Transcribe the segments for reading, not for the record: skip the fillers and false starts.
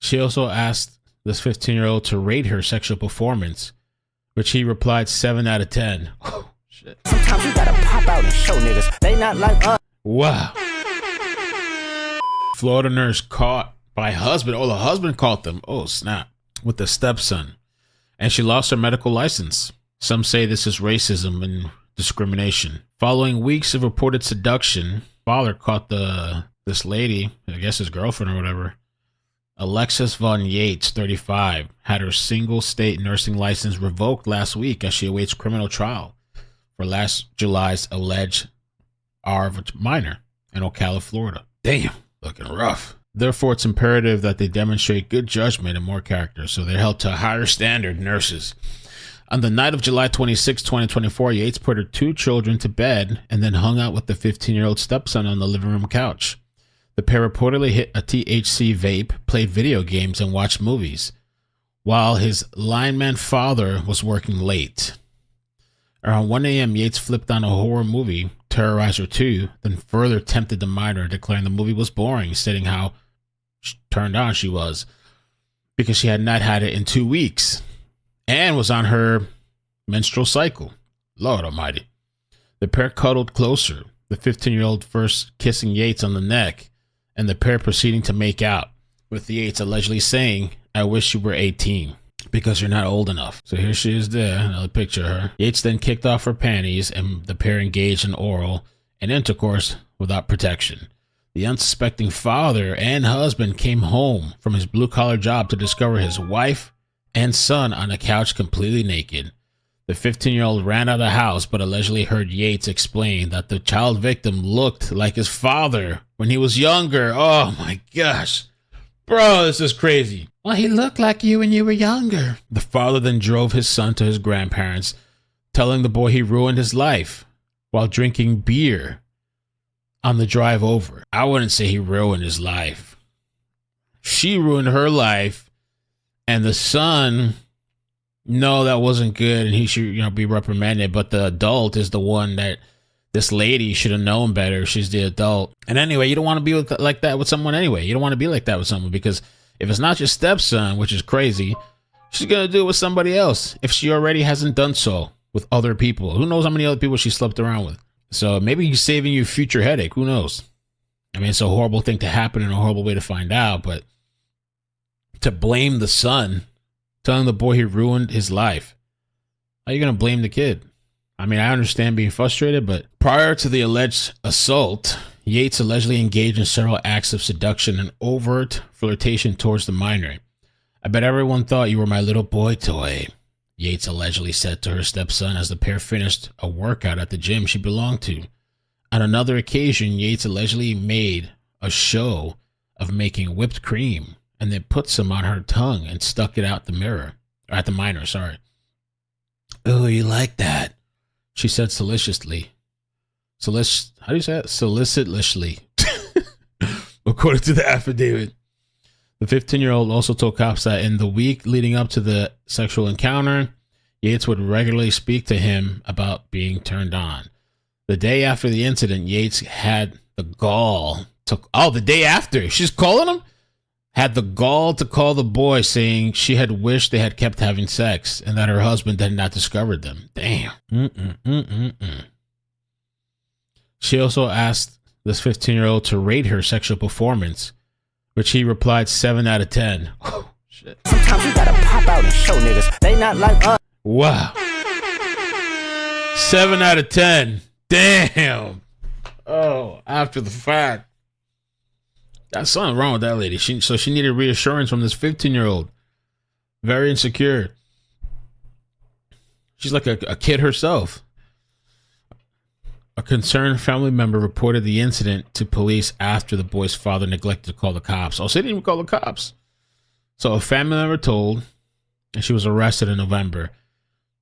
She also asked this 15-year-old to rate her sexual performance, which he replied 7 out of 10. Oh, shit. Sometimes you gotta pop out and show niggas they not like us. Wow. Florida nurse caught by husband. Oh, the husband caught them. Oh, snap. With the stepson. And she lost her medical license. Some say this is racism and discrimination. Following weeks of reported seduction, father caught this lady, I guess his girlfriend or whatever, Alexis Von Yates, 35, had her single state nursing license revoked last week as she awaits criminal trial for last July's alleged ARV minor in Ocala, Florida. Damn, looking rough. Therefore, it's imperative that they demonstrate good judgment and more character, so they're held to a higher standard, nurses. On the night of July 26, 2024, Yates put her 2 children to bed and then hung out with the 15-year-old stepson on the living room couch. The pair reportedly hit a THC vape, played video games, and watched movies, while his lineman father was working late. Around 1 a.m., Yates flipped on a horror movie, Terrorizer 2, then further tempted the minor, declaring the movie was boring, stating how turned on she was because she had not had it in 2 weeks and was on her menstrual cycle. Lord almighty. The pair cuddled closer, the 15-year-old first kissing Yates on the neck, and the pair proceeding to make out, with Yates allegedly saying, "I wish you were 18 because you're not old enough." So here she is there, another picture of her. Yates then kicked off her panties and the pair engaged in oral and intercourse without protection. The unsuspecting father and husband came home from his blue-collar job to discover his wife and son on a couch completely naked. The 15-year-old ran out of the house, but allegedly heard Yates explain that the child victim looked like his father when he was younger. Oh my gosh. Bro, this is crazy. Well, he looked like you when you were younger. The father then drove his son to his grandparents, telling the boy he ruined his life while drinking beer on the drive over. I wouldn't say he ruined his life. She ruined her life, and the son, no, that wasn't good, and he should, be reprimanded. But the adult is the one that this lady should have known better. She's the adult. And anyway, you don't want to be like that with someone anyway. You don't want to be like that with someone, because if it's not your stepson, which is crazy, she's going to do it with somebody else if she already hasn't done so with other people. Who knows how many other people she slept around with? So maybe he's saving you future headache. Who knows? I mean, it's a horrible thing to happen and a horrible way to find out, but to blame the son, telling the boy he ruined his life, how are you going to blame the kid? I mean, I understand being frustrated, but prior to the alleged assault, Yates allegedly engaged in several acts of seduction and overt flirtation towards the minor. "I bet everyone thought you were my little boy toy," Yates allegedly said to her stepson as the pair finished a workout at the gym she belonged to. On another occasion, Yates allegedly made a show of making whipped cream and then put some on her tongue and stuck it out the mirror, or at the minor, sorry. "Oh, you like that?" she said solicitously. How do you say it? Solicitously. According to the affidavit. The 15-year-old also told cops that in the week leading up to the sexual encounter, Yates would regularly speak to him about being turned on. The day after the incident, Yates had the gall to... Oh, the day after. She's calling him? Had the gall to call the boy, saying she had wished they had kept having sex and that her husband had not discovered them. Damn. She also asked this 15-year-old to rate her sexual performance, which he replied 7 out of 10. Oh, shit. Sometimes you gotta pop out and show niggas they not like us. Wow. 7 out of 10. Damn. Oh, after the fact. That's something wrong with that lady. So she needed reassurance from this 15-year-old. Very insecure. She's like a kid herself. A concerned family member reported the incident to police after the boy's father neglected to call the cops. Oh, so they didn't even call the cops. So a family member told, and she was arrested in November.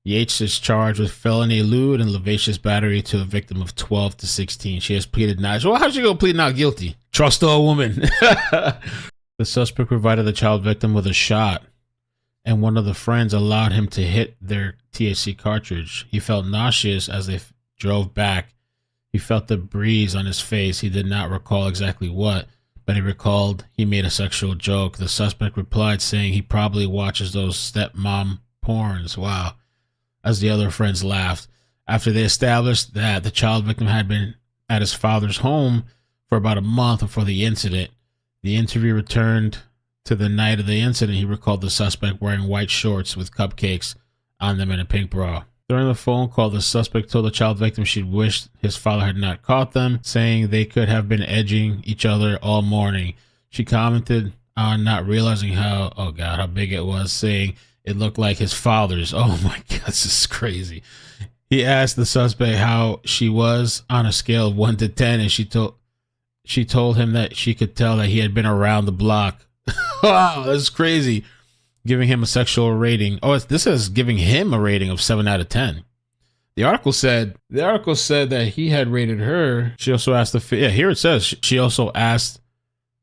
Yates is charged with felony lewd and lascivious battery to a victim of 12 to 16. She has pleaded not. Well, how's she going to plead not guilty? Trust a woman. The suspect provided the child victim with a shot, and one of the friends allowed him to hit their THC cartridge. He felt nauseous as they drove back. He felt the breeze on his face. He did not recall exactly what, but he recalled he made a sexual joke. The suspect replied saying he probably watches those stepmom porns. Wow. As the other friends laughed. After they established that the child victim had been at his father's home for about a month before the incident, the interview returned to the night of the incident. He recalled the suspect wearing white shorts with cupcakes on them and a pink bra. During the phone call, the suspect told the child victim she wished his father had not caught them, saying they could have been edging each other all morning. She commented on not realizing how big it was, saying it looked like his father's. Oh my God, this is crazy. He asked the suspect how she was on a scale of 1 to 10, and she told him that she could tell that he had been around the block. Wow, that's crazy. Giving him a sexual rating. Oh, this is giving him a rating of 7 out of 10. The article said that he had rated her. She also asked here it says she also asked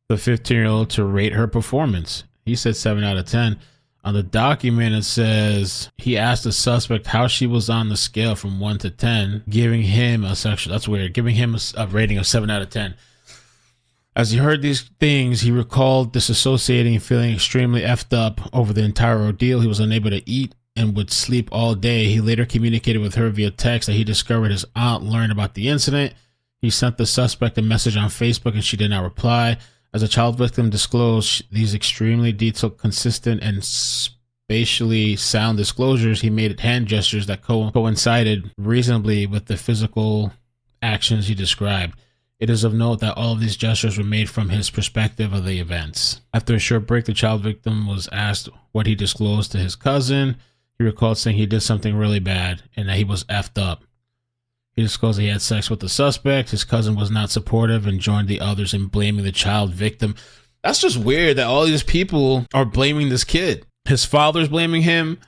the 15-year-old to rate her performance. He said 7 out of 10. On the document, it says he asked the suspect how she was on the scale from 1 to 10, giving him that's weird, giving him a rating of 7 out of 10. As he heard these things, he recalled disassociating and feeling extremely effed up over the entire ordeal. He was unable to eat and would sleep all day. He later communicated with her via text that he discovered his aunt learned about the incident. He sent the suspect a message on Facebook and she did not reply. As a child victim disclosed these extremely detailed, consistent, and spatially sound disclosures, he made hand gestures that coincided reasonably with the physical actions he described. It is of note that all of these gestures were made from his perspective of the events. After a short break, the child victim was asked what he disclosed to his cousin. He recalled saying he did something really bad and that he was effed up. He disclosed he had sex with the suspect. His cousin was not supportive and joined the others in blaming the child victim. That's just weird that all these people are blaming this kid. His father's blaming him.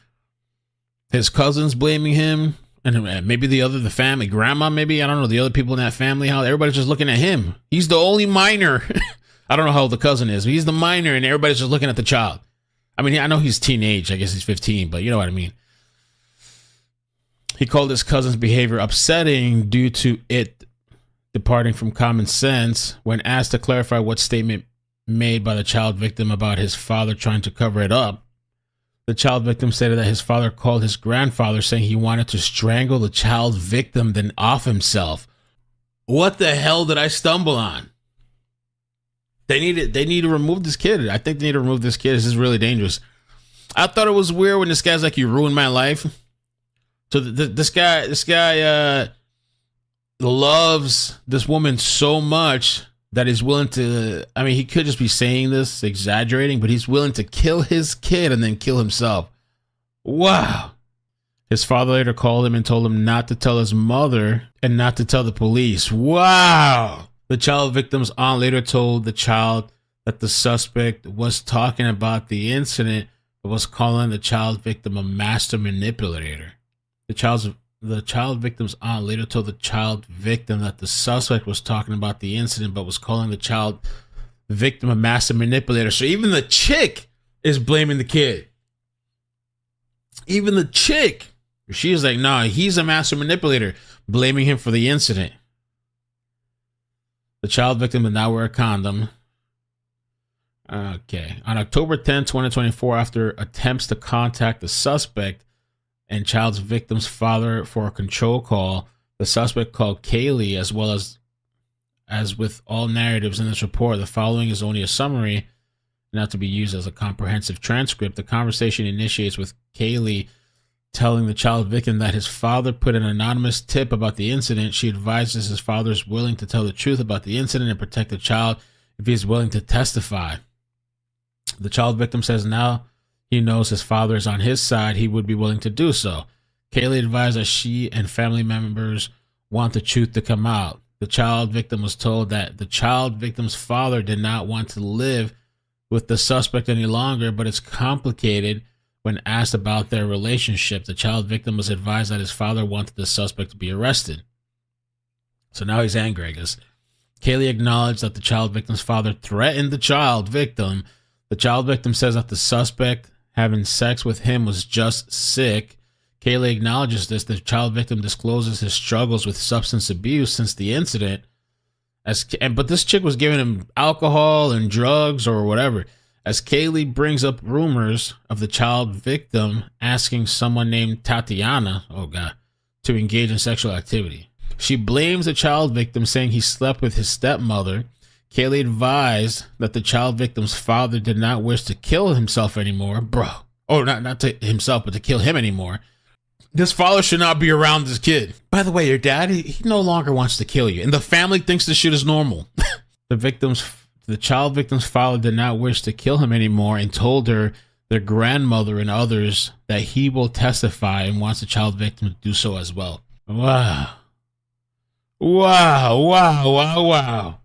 His cousin's blaming him. And maybe the family, grandma, maybe, I don't know, the other people in that family, how everybody's just looking at him. He's the only minor. I don't know how old the cousin is, but he's the minor and everybody's just looking at the child. I mean, I know he's teenage. I guess he's 15, but you know what I mean. He called his cousin's behavior upsetting due to it departing from common sense. When asked to clarify what statement made by the child victim about his father trying to cover it up, the child victim stated that his father called his grandfather saying he wanted to strangle the child victim, then off himself. What the hell did I stumble on? They need to remove this kid. I think they need to remove this kid. This is really dangerous. I thought it was weird when this guy's like, you ruined my life. So this guy loves this woman so much that he's willing to, I mean, he could just be saying this, exaggerating, but he's willing to kill his kid and then kill himself. Wow. His father later called him and told him not to tell his mother and not to tell the police. Wow. The child victim's aunt later told the child that the suspect was talking about the incident, but was calling the child victim a master manipulator. The child victim's aunt later told the child victim that the suspect was talking about the incident, but was calling the child victim a master manipulator. So even the chick is blaming the kid. Even the chick, she is like, nah, he's a master manipulator, blaming him for the incident. The child victim did not wear a condom. Okay. On October 10, 2024, after attempts to contact the suspect and child's victim's father for a control call, the suspect called Kaylee. As with all narratives in this report, the following is only a summary, not to be used as a comprehensive transcript. The conversation initiates with Kaylee telling the child victim that his father put an anonymous tip about the incident. She advises his father is willing to tell the truth about the incident and protect the child if he is willing to testify. The child victim says now he knows his father is on his side, he would be willing to do so. Kaylee advised that she and family members want the truth to come out. The child victim was told that the child victim's father did not want to live with the suspect any longer, but it's complicated. When asked about their relationship, the child victim was advised that his father wanted the suspect to be arrested. So now he's angry, I guess. Kaylee acknowledged that the child victim's father threatened the child victim. The child victim says that the suspect having sex with him was just sick. Kaylee acknowledges this. The child victim discloses his struggles with substance abuse since the incident. But this chick was giving him alcohol and drugs or whatever. As Kaylee brings up rumors of the child victim asking someone named Tatiana, oh God, to engage in sexual activity. She blames the child victim, saying he slept with his stepmother. Kaylee advised that the child victim's father did not wish to kill himself anymore. Bro. Oh, not to himself, but to kill him anymore. This father should not be around this kid. By the way, your dad, he no longer wants to kill you. And the family thinks this shit is normal. The child victim's father did not wish to kill him anymore and told her, their grandmother and others, that he will testify and wants the child victim to do so as well. Wow. Wow.